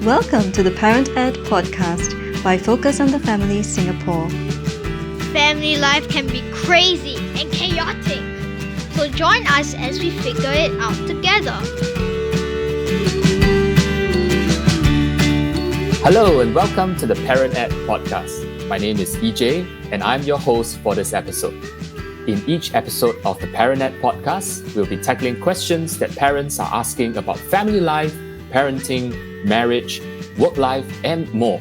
Welcome to the Parent Ed podcast by Focus on the Family Singapore. Family life can be crazy and chaotic, so join us as we figure it out together. Hello and welcome to the Parent Ed podcast. My name is EJ and I'm your host for this episode. In each episode of the Parent Ed podcast, we'll be tackling questions that parents are asking about family life, parenting, marriage, work life, and more.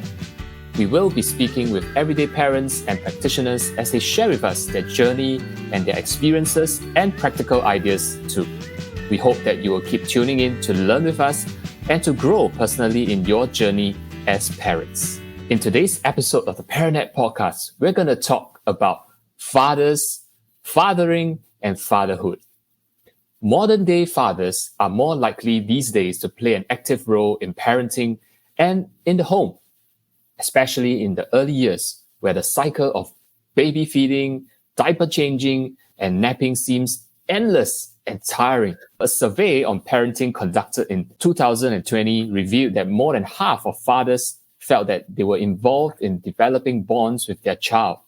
We will be speaking with everyday parents and practitioners as they share with us their journey and their experiences and practical ideas too. We hope that you will keep tuning in to learn with us and to grow personally in your journey as parents. In today's episode of the Parent Ed podcast, we're going to talk about fathers, fathering, and fatherhood. Modern day fathers are more likely these days to play an active role in parenting and in the home, especially in the early years where the cycle of baby feeding, diaper changing, and napping seems endless and tiring. A survey on parenting conducted in 2020 revealed that more than half of fathers felt that they were involved in developing bonds with their child.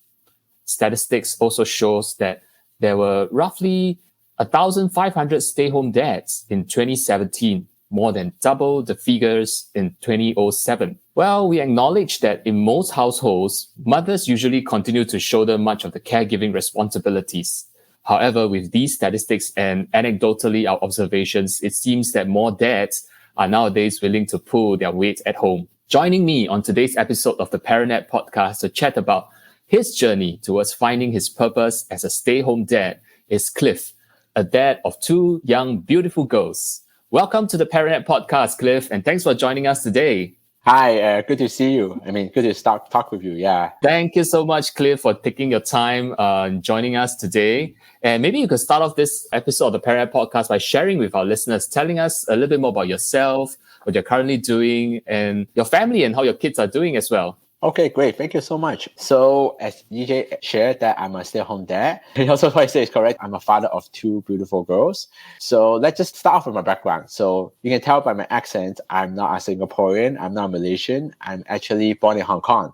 Statistics also shows that there were roughly 1,500 stay-home dads in 2017, more than double the figures in 2007. Well, we acknowledge that in most households, mothers usually continue to shoulder much of the caregiving responsibilities. However, with these statistics and anecdotally our observations, it seems that more dads are nowadays willing to pull their weight at home. Joining me on today's episode of the Parent Ed podcast to chat about his journey towards finding his purpose as a stay-home dad is Cliff, a dad of two young, beautiful girls. Welcome to the Parent Ed podcast, Cliff, and thanks for joining us today. Hi, good to see you. Good to talk with you. Yeah. Thank you so much, Cliff, for taking your time joining us today. And maybe you could start off this episode of the Parent Ed podcast by sharing with our listeners, telling us a little bit more about yourself, what you're currently doing, and your family and how your kids are doing as well. Okay, great. Thank you so much. So as EJ shared that I'm a stay-at-home dad. And also what I say is correct. I'm a father of two beautiful girls. So let's just start off with my background. So you can tell by my accent, I'm not a Singaporean. I'm not Malaysian. I'm actually born in Hong Kong.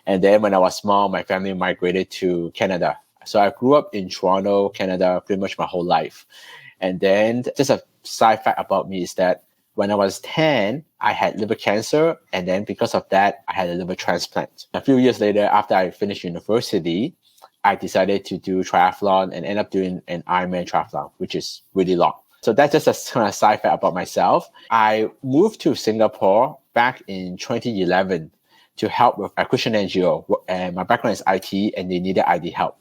And then when I was small, my family migrated to Canada. So I grew up in Toronto, Canada, pretty much my whole life. And then just a side fact about me is that when I was 10, I had liver cancer, and then because of that, I had a liver transplant. A few years later, after I finished university, I decided to do triathlon and end up doing an Ironman triathlon, which is really long. So that's just a kind of side fact about myself. I moved to Singapore back in 2011 to help with a Christian NGO, and my background is IT, and they needed ID help.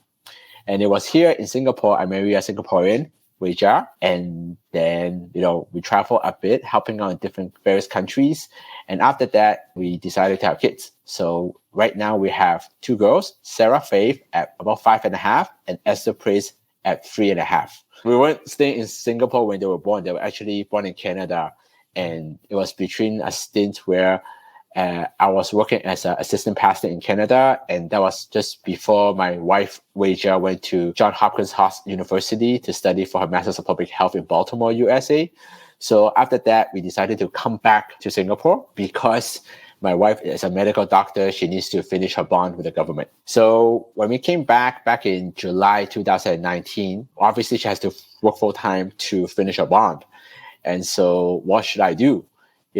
And it was here in Singapore, I married a Singaporean, Weijia, and then we travel a bit, helping out in different various countries. And after that, we decided to have kids. So right now we have two girls, Sarah Faith at about 5.5, and Esther Praise at 3.5. We weren't staying in Singapore when they were born. They were actually born in Canada, and it was between a stint where I was working as an assistant pastor in Canada, and that was just before my wife, Weijia, went to Johns Hopkins University to study for her Master's of Public Health in Baltimore, USA. So after that, we decided to come back to Singapore because my wife is a medical doctor. She needs to finish her bond with the government. So when we came back in July 2019, obviously she has to work full-time to finish her bond. And so what should I do?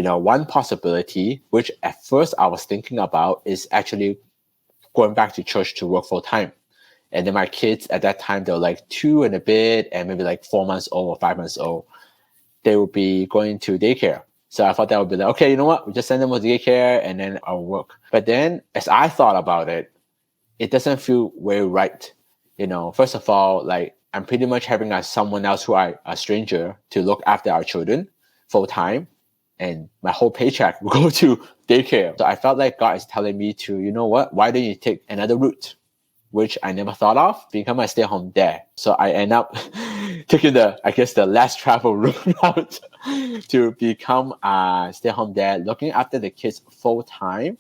One possibility, which at first I was thinking about, is actually going back to church to work full time. And then my kids at that time, they were like 2 and a bit and maybe like 4 months old or 5 months old. They would be going to daycare. So I thought that would be like, okay, you know what? We just send them to daycare and then I'll work. But then as I thought about it, it doesn't feel very right. First of all, like I'm pretty much having someone else who I a stranger to look after our children full time. And my whole paycheck will go to daycare. So I felt like God is telling me to, you know what, why don't you take another route, which I never thought of, become a stay-at-home dad. So I end up taking the less travel route to become a stay-at-home dad, looking after the kids full time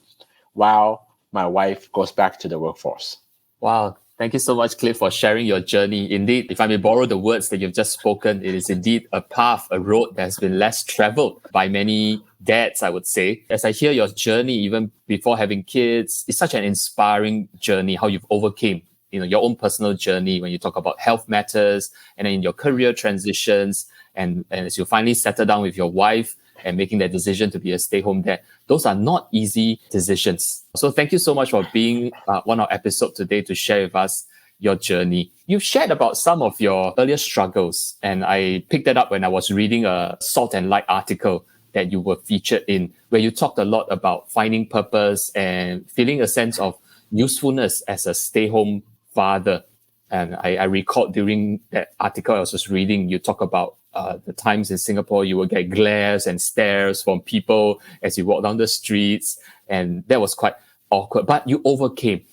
while my wife goes back to the workforce. Wow. Thank you so much, Cliff, for sharing your journey. Indeed, if I may borrow the words that you've just spoken, it is indeed a path, a road that has been less traveled by many dads, I would say. As I hear your journey, even before having kids, it's such an inspiring journey, how you've overcame, your own personal journey when you talk about health matters and then in your career transitions. And as you finally settle down with your wife and making that decision to be a stay-home dad, those are not easy decisions. So thank you so much for being on our episode today to share with us your journey. You've shared about some of your earlier struggles, and I picked that up when I was reading a Salt and Light article that you were featured in, where you talked a lot about finding purpose and feeling a sense of usefulness as a stay-home father. And I recalled during that article I was just reading, you talk about the times in Singapore you will get glares and stares from people as you walk down the streets, and that was quite awkward, but you overcame,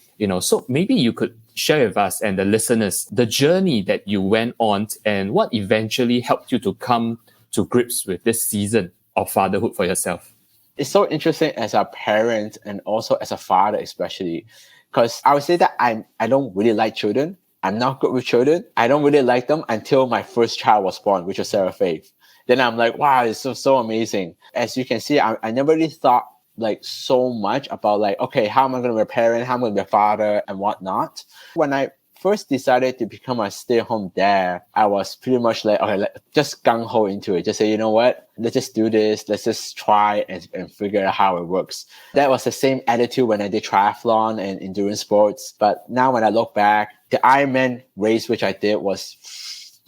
so maybe you could share with us and the listeners the journey that you went on and what eventually helped you to come to grips with this season of fatherhood for yourself. It's so interesting as a parent and also as a father especially, because I would say that I don't really like children. I'm not good with children. I don't really like them until my first child was born, which was Sarah Faith. Then I'm like, wow, it's so amazing. As you can see, I never really thought like so much about like, okay, how am I going to be a parent? How am I going to be a father and whatnot? When I first decided to become a stay-at-home dad, I was pretty much like, okay, just gung-ho into it. Just say, you know what? Let's just do this. Let's just try and figure out how it works. That was the same attitude when I did triathlon and endurance sports. But now when I look back, the Ironman race, which I did, was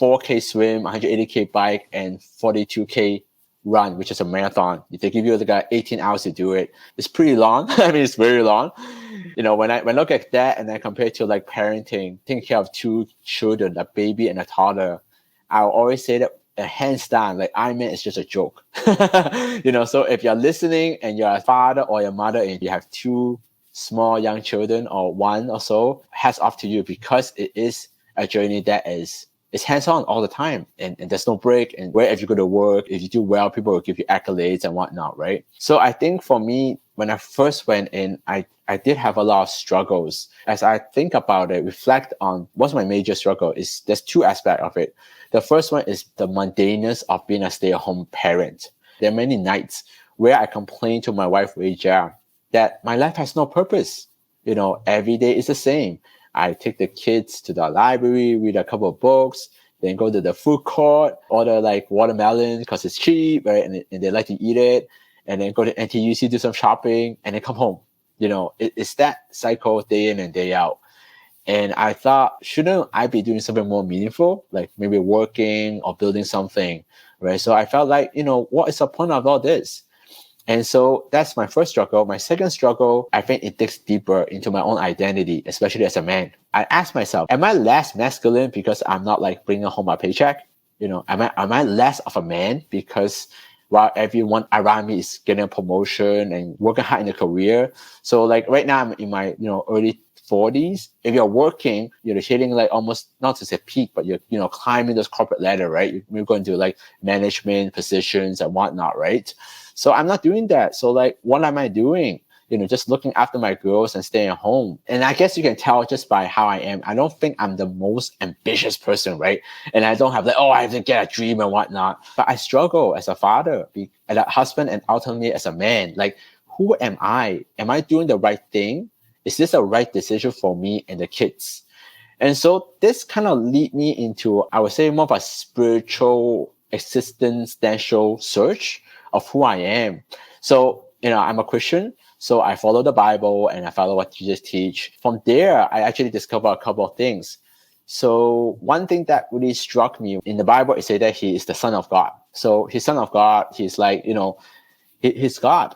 4K swim, 180K bike, and 42K run, which is a marathon. They give you like 18 hours to do it. It's pretty long. I mean, it's very long. When I look at that and then compare to like parenting, taking care of two children, a baby and a toddler, I'll always say that hands down, like Ironman is just a joke. So if you're listening and you're a father or your mother and you have two small young children or one or so, hats off to you, because it is a journey that is hands-on all the time, and there's no break. And wherever you go to work, if you do well, people will give you accolades and whatnot, right? So I think for me, when I first went in, I did have a lot of struggles. As I think about it, reflect on what's my major struggle, is there's two aspects of it. The first one is the mundaneness of being a stay-at-home parent. There are many nights where I complain to my wife, Rachel, that my life has no purpose. Every day is the same. I take the kids to the library, read a couple of books, then go to the food court, order like watermelon because it's cheap, right? And they like to eat it. And then go to NTUC, do some shopping, and then come home. It's that cycle day in and day out. And I thought, shouldn't I be doing something more meaningful, like maybe working or building something, right? So I felt like, what is the point of all this? And so that's my first struggle. My second struggle, I think it digs deeper into my own identity, especially as a man. I ask myself, am I less masculine because I'm not like bringing home my paycheck? Am I less of a man because while everyone around me is getting a promotion and working hard in a career? So like right now I'm in my, early 40s. If you're working, you're hitting like almost, not to say peak, but you're climbing this corporate ladder, right? You're going to like management positions and whatnot, right? So I'm not doing that. So like, what am I doing? Just looking after my girls and staying at home. And I guess you can tell just by how I am. I don't think I'm the most ambitious person, right? And I don't have like, I have to get a dream and whatnot. But I struggle as a father, as a husband, and ultimately as a man. Like, who am I? Am I doing the right thing? Is this the right decision for me and the kids? And so this kind of lead me into, I would say, more of a spiritual existential search of who I am. So, I'm a Christian, so I follow the Bible and I follow what Jesus teach. From there, I actually discovered a couple of things. So one thing that really struck me in the Bible is say that he is the Son of God. So he's Son of God. He's like, he's God.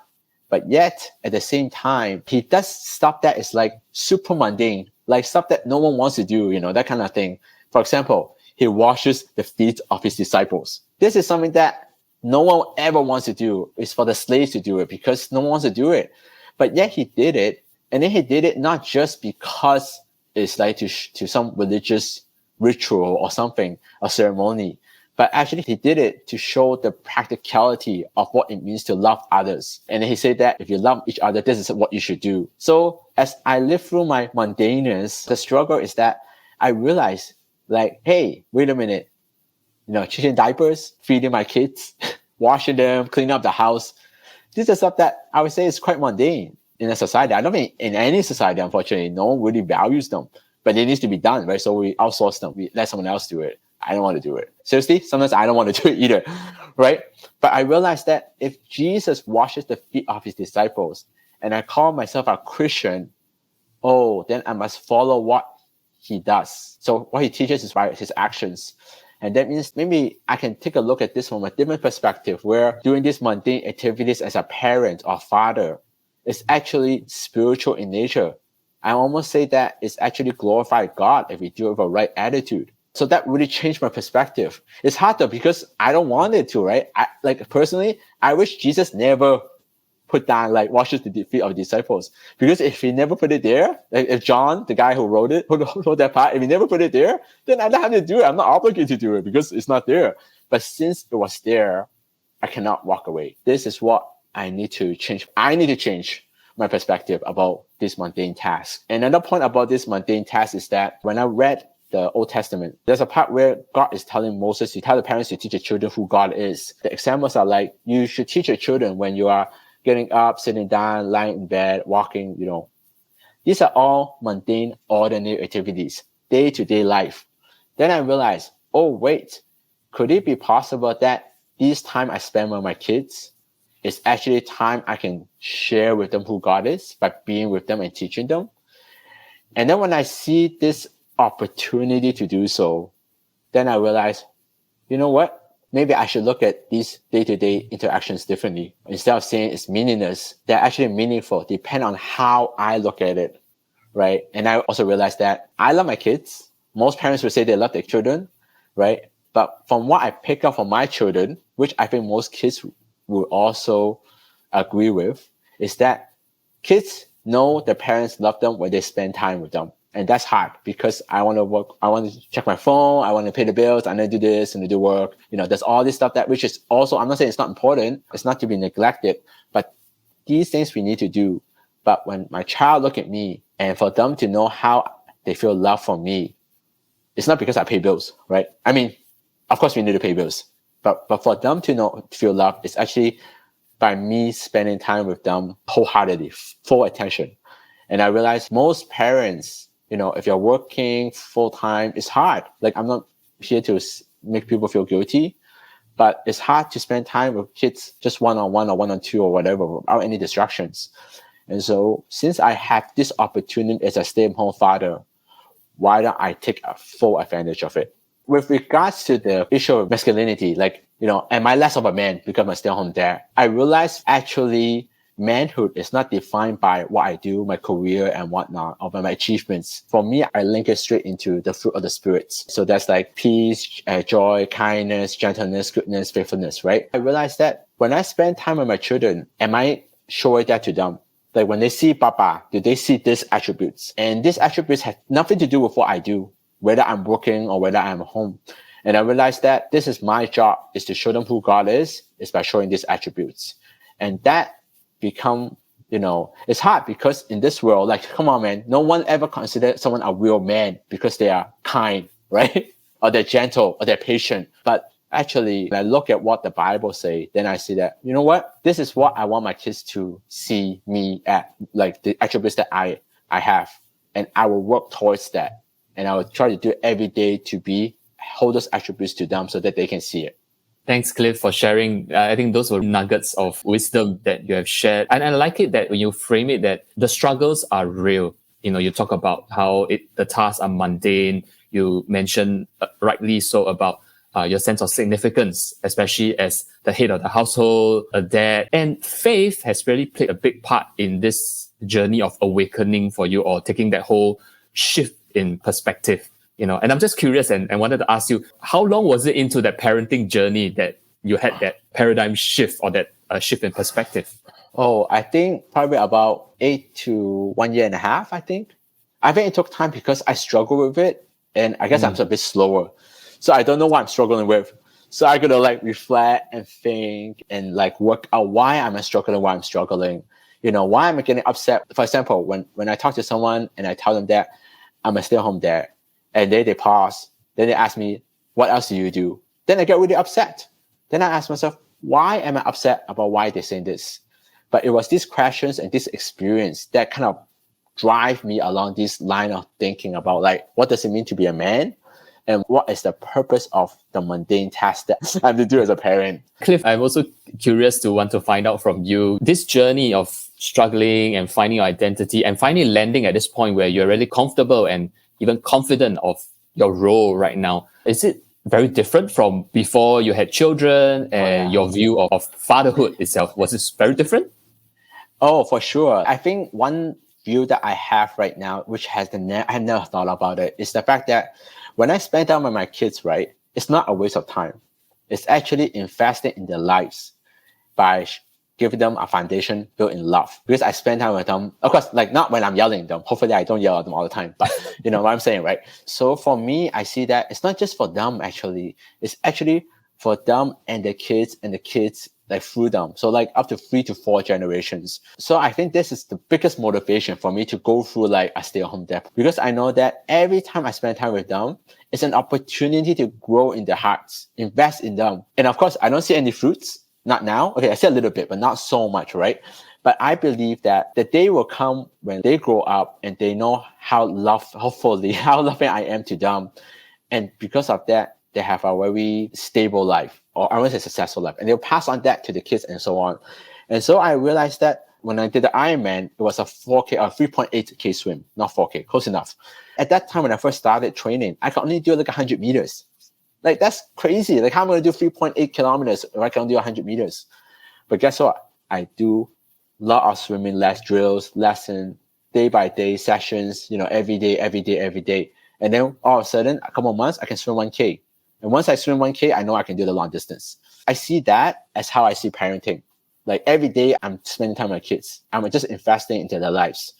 But yet, at the same time, he does stuff that is like super mundane, like stuff that no one wants to do, that kind of thing. For example, he washes the feet of his disciples. This is something that no one ever wants to do. It's for the slaves to do it because no one wants to do it. But yet he did it. And then he did it not just because it's like to some religious ritual or something, a ceremony, But actually, he did it to show the practicality of what it means to love others. And he said that if you love each other, this is what you should do. So as I live through my mundaneness, the struggle is that I realized, like, hey, wait a minute, changing diapers, feeding my kids, washing them, cleaning up the house. These are stuff that I would say is quite mundane in a society. I don't mean in any society, unfortunately, no one really values them, but it needs to be done, right? So we outsource them. We let someone else do it. I don't want to do it. Seriously, sometimes I don't want to do it either, right? But I realized that if Jesus washes the feet of his disciples and I call myself a Christian, then I must follow what he does. So what he teaches is by his actions. And that means maybe I can take a look at this from a different perspective, where doing these mundane activities as a parent or father is actually spiritual in nature. I almost say that it's actually glorify God if we do it with a right attitude. So that really changed my perspective. It's hard though, because I don't want it to, right? Personally, I wish Jesus never put down, washes the feet of the disciples. Because if he never put it there, if John, the guy who wrote that part, if he never put it there, then I don't have to do it. I'm not obligated to do it because it's not there. But since it was there, I cannot walk away. This is what I need to change. I need to change my perspective about this mundane task. And another point about this mundane task is that when I read the Old Testament, there's a part where God is telling Moses to tell the parents to teach the children who God is. The examples are like, you should teach your children when you are getting up, sitting down, lying in bed, walking, These are all mundane, ordinary activities, day-to-day life. Then I realized, wait, could it be possible that this time I spend with my kids is actually time I can share with them who God is by being with them and teaching them? And then when I see this opportunity to do so, then I realized, you know what? Maybe I should look at these day-to-day interactions differently. Instead of saying it's meaningless, they're actually meaningful, depend on how I look at it, right? And I also realized that I love my kids. Most parents would say they love their children, right? But from what I pick up from my children, which I think most kids will also agree with, is that kids know their parents love them when they spend time with them. And that's hard because I want to work. I want to check my phone. I want to pay the bills. I want to do this and do work. There's all this stuff which is also, I'm not saying it's not important. It's not to be neglected, but these things we need to do. But when my child look at me and for them to know how they feel love from me, it's not because I pay bills, right? I mean, of course we need to pay bills, but for them to feel love, it's actually by me spending time with them wholeheartedly, full attention. And I realized most parents, if you're working full time, it's hard. I'm not here to make people feel guilty, but it's hard to spend time with kids just one-on-one or one-on-two or whatever without any distractions. And so since I have this opportunity as a stay-at-home father, why don't I take a full advantage of it? With regards to the issue of masculinity, am I less of a man because I'm a stay-at-home dad? I realized actually manhood is not defined by what I do, my career and whatnot, or by my achievements. For me, I link it straight into the fruit of the spirits. So that's like peace, joy, kindness, gentleness, goodness, faithfulness, right? I realized that when I spend time with my children, am I showing that to them? Like when they see Papa, do they see these attributes? And these attributes have nothing to do with what I do, whether I'm working or whether I'm home. And I realized that this is my job, is to show them who God is by showing these attributes. And that become, it's hard because in this world, come on, man, no one ever considered someone a real man because they are kind, right? Or they're gentle or they're patient. But actually, when I look at what the Bible say, then I see that, you know what? This is what I want my kids to see me at, the attributes that I have. And I will work towards that. And I will try to do it every day to hold those attributes to them so that they can see it. Thanks, Cliff, for sharing. I think those were nuggets of wisdom that you have shared. And I like it that when you frame it that the struggles are real. You talk about how the tasks are mundane. You mentioned rightly so about your sense of significance, especially as the head of the household, a dad. And faith has really played a big part in this journey of awakening for you, or taking that whole shift in perspective. And I'm just curious and wanted to ask you, how long was it into that parenting journey that you had that paradigm shift or that shift in perspective? I think probably about 8 to 1 year and a half, I think. I think it took time because I struggled with it, and I guess I'm a bit slower. So I don't know what I'm struggling with. So I gotta like reflect and think and like work out why I'm struggling. Why am I getting upset? For example, when I talk to someone and I tell them that I'm a stay-at-home dad, and they pause, then they ask me, what else do you do? Then I get really upset. Then I ask myself, why am I upset about why they're saying this? But it was these questions and this experience that kind of drive me along this line of thinking about like, what does it mean to be a man? And what is the purpose of the mundane task that I have to do as a parent? Cliff, I'm also curious to want to find out from you this journey of struggling and finding your identity and finally landing at this point where you're really comfortable and even confident of your role right now. Is it very different from before you had children and your view of fatherhood itself? Was it very different? Oh, for sure. I think one view that I have right now, which I have never thought about it, is the fact that when I spend time with my kids, right, it's not a waste of time. It's actually investing in their lives by giving them a foundation built in love. Because I spend time with them, of course, like not when I'm yelling at them. Hopefully I don't yell at them all the time, but you know what I'm saying, right? So for me, I see that it's not just for them actually. It's actually for them and the kids like through them. So like up to 3 to 4 generations. So I think this is the biggest motivation for me to go through like a stay-at-home dad, because I know that every time I spend time with them, it's an opportunity to grow in their hearts, invest in them. And of course, I don't see any fruits, not now. Okay, I see a little bit, but not so much, right? But I believe that the day will come when they grow up and they know hopefully how loving I am to them. And because of that, they have a very stable life, or I won't say successful life, and they'll pass on that to the kids and so on. And so I realized that when I did the Ironman, it was a 4K or 3.8K swim, not 4K, close enough. At that time, when I first started training, I could only do like 100 meters. Like, that's crazy. Like, how am I going to do 3.8 kilometers if I can do 100 meters? But guess what? I do a lot of swimming, drills, lesson, day by day sessions, every day. And then all of a sudden, a couple of months, I can swim 1K. And once I swim 1K, I know I can do the long distance. I see that as how I see parenting. Like every day I'm spending time with my kids. I'm just investing into their lives.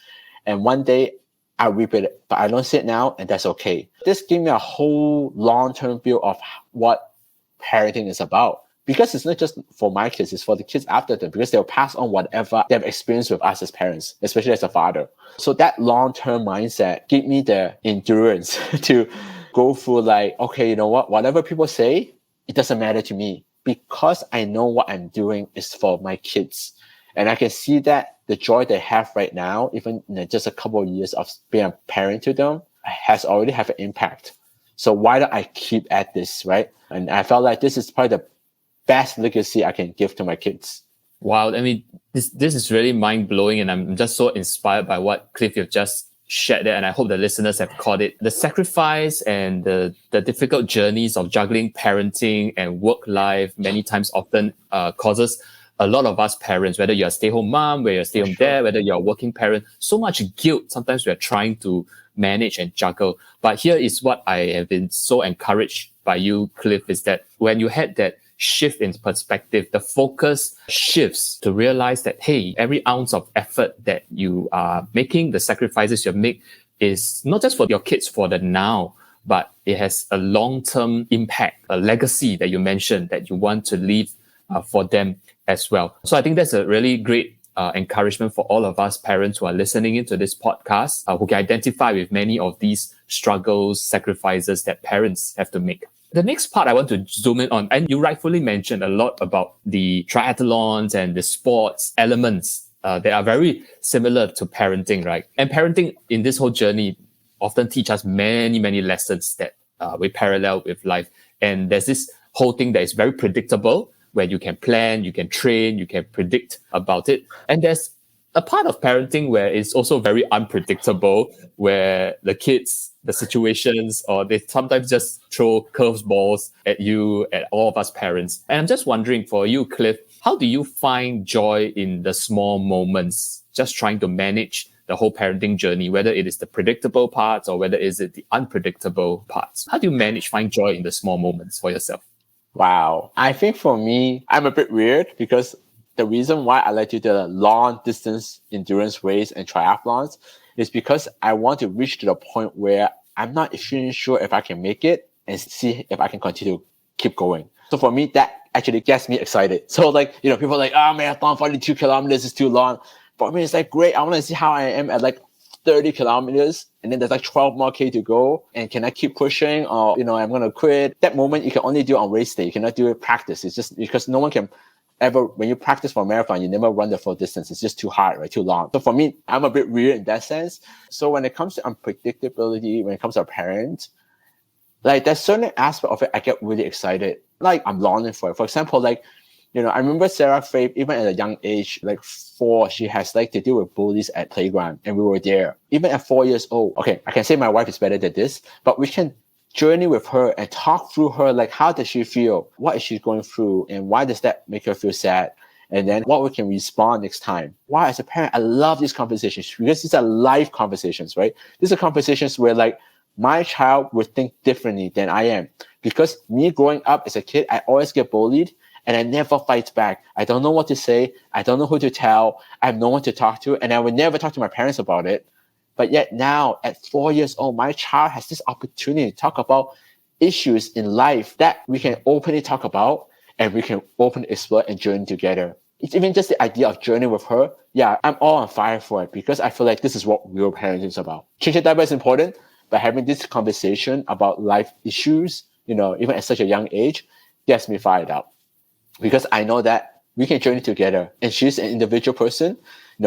And one day I reap it, but I don't see it now, and that's okay. This gives me a whole long-term view of what parenting is about. Because it's not just for my kids, it's for the kids after them, because they'll pass on whatever they've experienced with us as parents, especially as a father. So that long-term mindset gave me the endurance to go through like, okay, you know what? Whatever people say, it doesn't matter to me, because I know what I'm doing is for my kids. And I can see that the joy they have right now, even in just a couple of years of being a parent to them, has already have an impact. So why don't I keep at this, right? And I felt like this is probably the best legacy I can give to my kids. Wow. I mean, this is really mind-blowing, and I'm just so inspired by what Cliff you've just shared there, and I hope the listeners have caught it. The sacrifice and the difficult journeys of juggling parenting and work life many times often causes a lot of us parents, whether you're a stay-home mom, whether you're a stay-home dad, whether you're a working parent, so much guilt. Sometimes we're trying to manage and juggle. But here is what I have been so encouraged by you, Cliff, is that when you had that shift in perspective, the focus shifts to realize that, hey, every ounce of effort that you are making, the sacrifices you make, is not just for your kids for the now, but it has a long-term impact, a legacy that you mentioned that you want to leave for them as well. So I think that's a really great encouragement for all of us parents who are listening into this podcast, who can identify with many of these struggles, sacrifices that parents have to make. The next part I want to zoom in on, and you rightfully mentioned a lot about the triathlons and the sports elements that are very similar to parenting, right? And parenting in this whole journey often teach us many, many lessons that we parallel with life. And there's this whole thing that is very predictable, where you can plan, you can train, you can predict about it. And there's a part of parenting where it's also very unpredictable, where the kids, the situations, or they sometimes just throw curveballs at you, at all of us parents. And I'm just wondering for you, Cliff, how do you find joy in the small moments, just trying to manage the whole parenting journey, whether it is the predictable parts or whether it is the unpredictable parts? How do you find joy in the small moments for yourself? Wow. I think for me, I'm a bit weird, because the reason why I like to do the long distance endurance race and triathlons is because I want to reach to the point where I'm not even sure if I can make it and see if I can continue to keep going. So for me, that actually gets me excited. So like, people are like, marathon 42 kilometers is too long. For me, it's like, great. I want to see how I am at like 30 kilometers, and then there's like 12 more K to go. And can I keep pushing, or, I'm going to quit? That moment, you can only do it on race day. You cannot do it practice. It's just because no one can ever, when you practice for a marathon, you never run the full distance. It's just too hard, right? Too long. So for me, I'm a bit weird in that sense. So when it comes to unpredictability, when it comes to a parent, like there's certain aspect of it, I get really excited. Like I'm longing for it. For example, like, I remember Sarah Faith, even at a young age, like 4, she has like to deal with bullies at playground, and we were there. Even at 4 years old, okay, I can say my wife is better than this, but we can journey with her and talk through her, like how does she feel? What is she going through? And why does that make her feel sad? And then what we can respond next time. Why, as a parent, I love these conversations because these are live conversations, right? These are conversations where like my child would think differently than I am. Because me growing up as a kid, I always get bullied and I never fight back. I don't know what to say. I don't know who to tell. I have no one to talk to. And I would never talk to my parents about it. But yet now at 4 years old, my child has this opportunity to talk about issues in life that we can openly talk about and we can openly explore and journey together. It's even just the idea of journeying with her. Yeah, I'm all on fire for it because I feel like this is what real parenting is about. Changing diaper is important, but having this conversation about life issues, even at such a young age, gets me fired up. Because I know that we can journey together. And she's an individual person.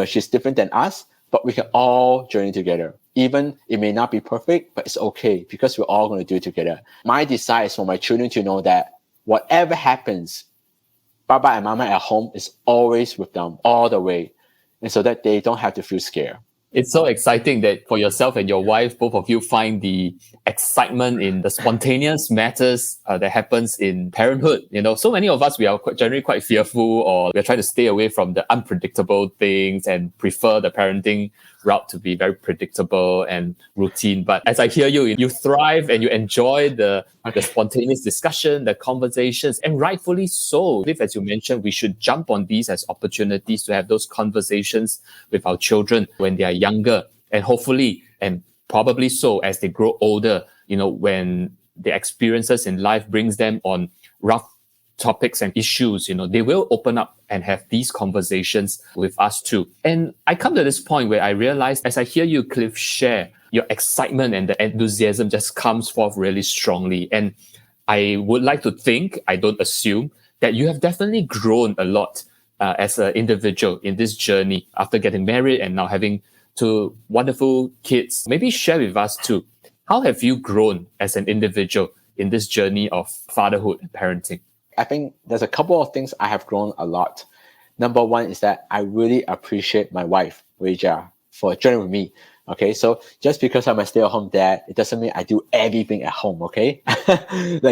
She's different than us, but we can all journey together. Even it may not be perfect, but it's okay because we're all going to do it together. My desire is for my children to know that whatever happens, Baba and Mama at home is always with them all the way. And so that they don't have to feel scared. It's so exciting that for yourself and your wife, both of you find the excitement in the spontaneous matters that happens in parenthood. So many of us, we are generally quite fearful, or we're trying to stay away from the unpredictable things and prefer the parenting route to be very predictable and routine. But as I hear you, you thrive and you enjoy the spontaneous discussion, the conversations, and rightfully so. If, as you mentioned, we should jump on these as opportunities to have those conversations with our children when they are younger, and hopefully, and probably so, as they grow older, when the experiences in life brings them on rough topics and issues, they will open up and have these conversations with us too. And I come to this point where I realize, as I hear you, Cliff, share, your excitement and the enthusiasm just comes forth really strongly. And I would like to think, I don't assume, that you have definitely grown a lot as an individual in this journey after getting married and now having 2 wonderful kids. Maybe share with us too, how have you grown as an individual in this journey of fatherhood and parenting? I think there's a couple of things I have grown a lot. Number one is that I really appreciate my wife, Weijia, for joining with me. Okay, so just because I'm a stay-at-home dad, it doesn't mean I do everything at home, okay?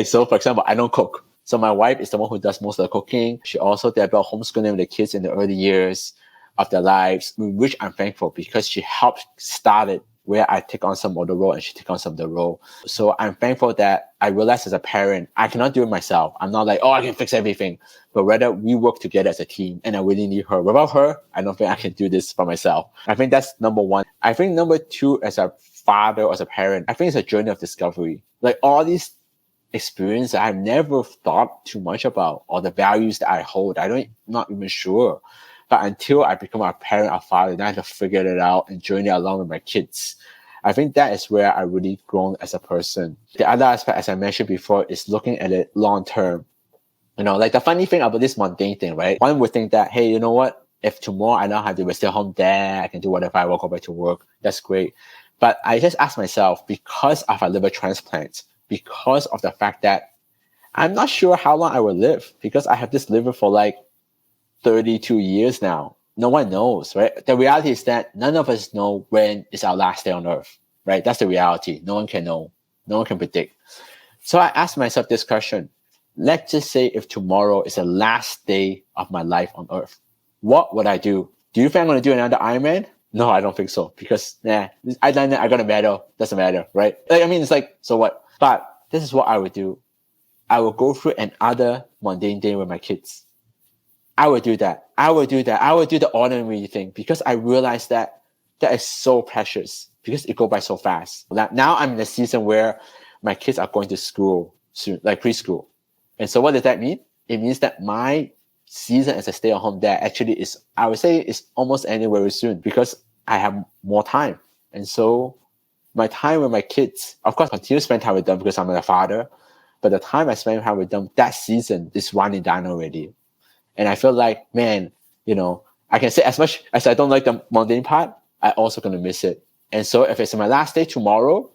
So for example, I don't cook. So my wife is the one who does most of the cooking. She also did about homeschooling the kids in the early years of their lives, which I'm thankful because she helped start it where I take on some of the role and she take on some of the role. So I'm thankful that I realized as a parent, I cannot do it myself. I'm not like, I can fix everything, but rather we work together as a team and I really need her. Without her, I don't think I can do this for myself. I think that's number one. I think number two, as a father or as a parent, I think it's a journey of discovery. Like all these experiences I've never thought too much about, or the values that I hold, not even sure. But until I become a parent or father, then I have to figure it out and journey along with my kids. I think that is where I really grown as a person. The other aspect, as I mentioned before, is looking at it long term. Like the funny thing about this mundane thing, right? One would think that, hey, you know what? If tomorrow I don't have to be stay home dad, I can do whatever I want, go back to work. That's great. But I just ask myself, because of a liver transplant, because of the fact that I'm not sure how long I will live, because I have this liver for like 32 years now. No one knows, right? The reality is that none of us know when is our last day on earth, right? That's the reality. No one can know. No one can predict. So I asked myself this question. Let's just say if tomorrow is the last day of my life on earth, what would I do? Do you think I'm going to do another Ironman? No, I don't think so. Because, I done it, I got a medal. Doesn't matter, right? It's like, so what? But this is what I would do. I will go through another mundane day with my kids. I would do that. I would do the ordinary thing because I realized that is so precious because it goes by so fast. Now I'm in a season where my kids are going to school soon, like preschool. And so what does that mean? It means that my season as a stay-at-home dad actually is, I would say, is almost ending very soon because I have more time. And so my time with my kids, of course, I continue to spend time with them because I'm a father. But the time I spend time with them, that season is running down already. And I feel like, man, I can say as much as I don't like the mundane part, I also going to miss it. And so if it's my last day tomorrow,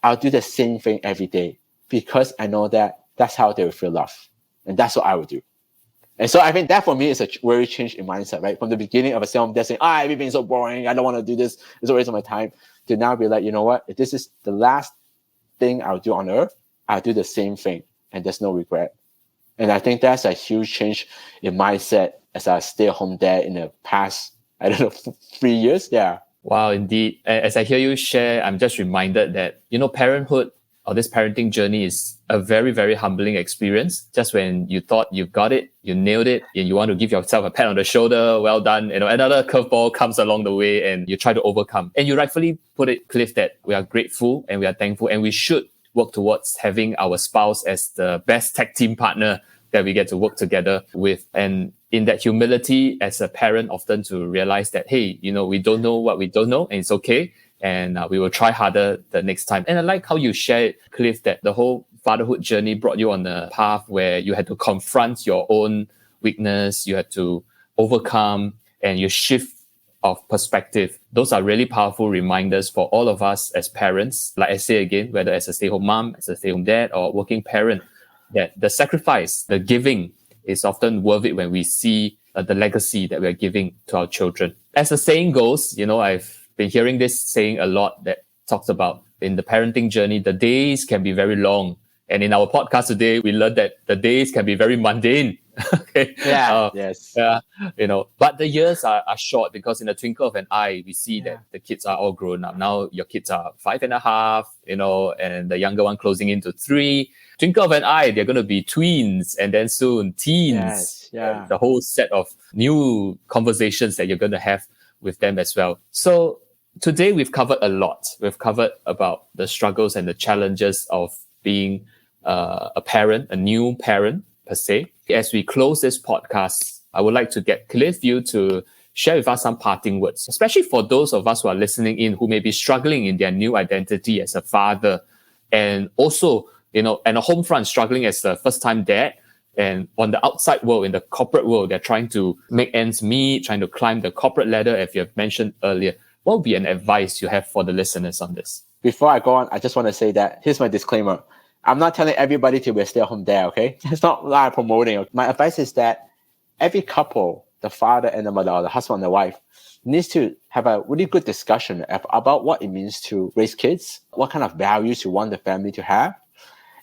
I'll do the same thing every day because I know that that's how they will feel love. And that's what I would do. And so I think that for me is a very change in mindset, right? From the beginning of a stay-at-home dad saying, everything's so boring, I don't want to do this, it's a waste of my time, to now be like, you know what, if this is the last thing I'll do on earth, I'll do the same thing and there's no regret. And I think that's a huge change in mindset as a stay-at-home dad in the past, 3 years. Yeah. Wow, indeed. As I hear you share, I'm just reminded that, parenthood or this parenting journey is a very, very humbling experience. Just when you thought you got it, you nailed it, and you want to give yourself a pat on the shoulder, well done, another curveball comes along the way and you try to overcome. And you rightfully put it, Cliff, that we are grateful and we are thankful and we should work towards having our spouse as the best tag team partner that we get to work together with. And in that humility as a parent, often to realize that, hey, we don't know what we don't know and it's okay. And we will try harder the next time. And I like how you shared, Cliff, that the whole fatherhood journey brought you on a path where you had to confront your own weakness, you had to overcome, and you shift of perspective. Those are really powerful reminders for all of us as parents. Like I say again, whether as a stay-at-home mom, as a stay-at-home dad, or working parent, that the sacrifice, the giving is often worth it when we see the legacy that we're giving to our children. As the saying goes, I've been hearing this saying a lot that talks about in the parenting journey, the days can be very long. And in our podcast today, we learned that the days can be very mundane. Okay. Yeah. Yes. Yeah. But the years are short because in the twinkle of an eye, we see that the kids are all grown up. Now your kids are 5.5, and the younger one closing into 3. Twinkle of an eye, they're going to be tweens and then soon teens. Yes. Yeah. The whole set of new conversations that you're going to have with them as well. So today we've covered a lot. We've covered about the struggles and the challenges of being a parent, a new parent per se. As we close this podcast, I would like to get Cliff you to share with us some parting words, especially for those of us who are listening in who may be struggling in their new identity as a father, and also, and a home front struggling as a first-time dad. And on the outside world, in the corporate world, they're trying to make ends meet, trying to climb the corporate ladder, as you have mentioned earlier. What would be an advice you have for the listeners on this? Before I go on, I just want to say that here's my disclaimer. I'm not telling everybody to be a stay-at-home dad, okay? It's not what I'm promoting. My advice is that every couple, the father and the mother, or the husband and the wife, needs to have a really good discussion about what it means to raise kids, what kind of values you want the family to have.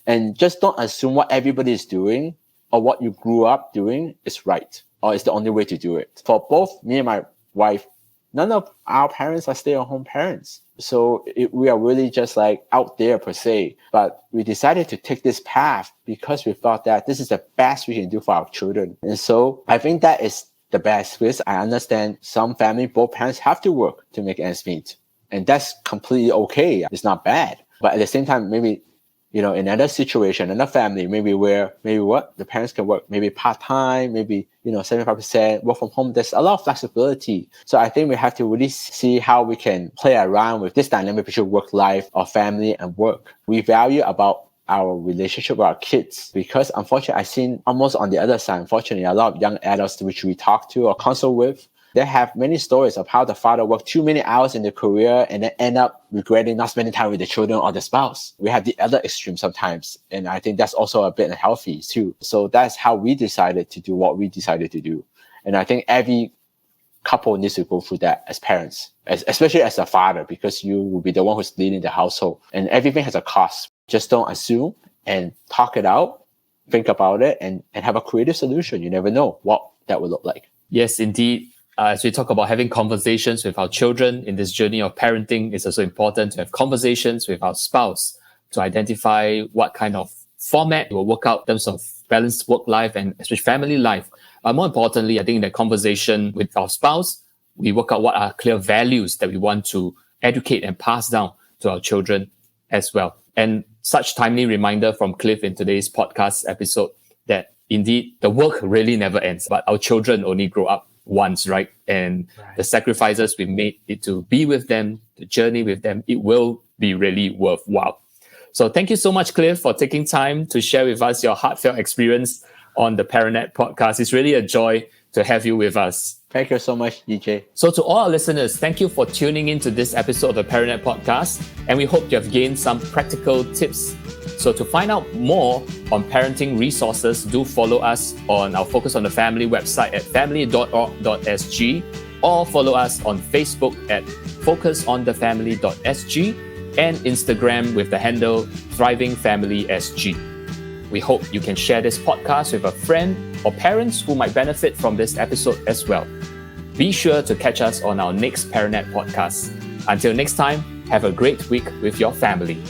And just don't assume what everybody is doing or what you grew up doing is right or is the only way to do it. For both me and my wife, none of our parents are stay-at-home parents. So we are really just like out there per se. But we decided to take this path because we thought that this is the best we can do for our children. And so I think that is the best because I understand some family, both parents have to work to make ends meet. And that's completely okay. It's not bad. But at the same time, maybe in another situation, another family, the parents can work maybe part-time, maybe, 75% work from home. There's a lot of flexibility. So I think we have to really see how we can play around with this dynamic between work life or family and work. We value about our relationship with our kids because unfortunately, I've seen almost on the other side, unfortunately, a lot of young adults which we talk to or consult with, they have many stories of how the father worked too many hours in their career and then end up regretting not spending time with the children or the spouse. We have the other extreme sometimes. And I think that's also a bit unhealthy too. So that's how we decided to do what we decided to do. And I think every couple needs to go through that as parents, especially as a father, because you will be the one who's leading the household. And everything has a cost. Just don't assume and talk it out, think about it, and have a creative solution. You never know what that will look like. Yes, indeed. As we talk about having conversations with our children in this journey of parenting, it's also important to have conversations with our spouse to identify what kind of format will work out in terms of balanced work life and especially family life. More importantly, I think in that conversation with our spouse, we work out what are clear values that we want to educate and pass down to our children as well. And such timely reminder from Cliff in today's podcast episode indeed, the work really never ends, but our children only grow up once, right? And the sacrifices we made it to be with them, to journey with them, it will be really worthwhile. So thank you so much, Cliff, for taking time to share with us your heartfelt experience on the ParentNet podcast. It's really a joy to have you with us. Thank you so much, DJ. So to all our listeners, thank you for tuning into this episode of the ParentNet podcast, and we hope you have gained some practical tips. So to find out more on parenting resources, do follow us on our Focus on the Family website at family.org.sg, or follow us on Facebook at focusonthefamily.sg and Instagram with the handle thrivingfamilysg. We hope you can share this podcast with a friend or parents who might benefit from this episode as well. Be sure to catch us on our next ParentNet podcast. Until next time, have a great week with your family.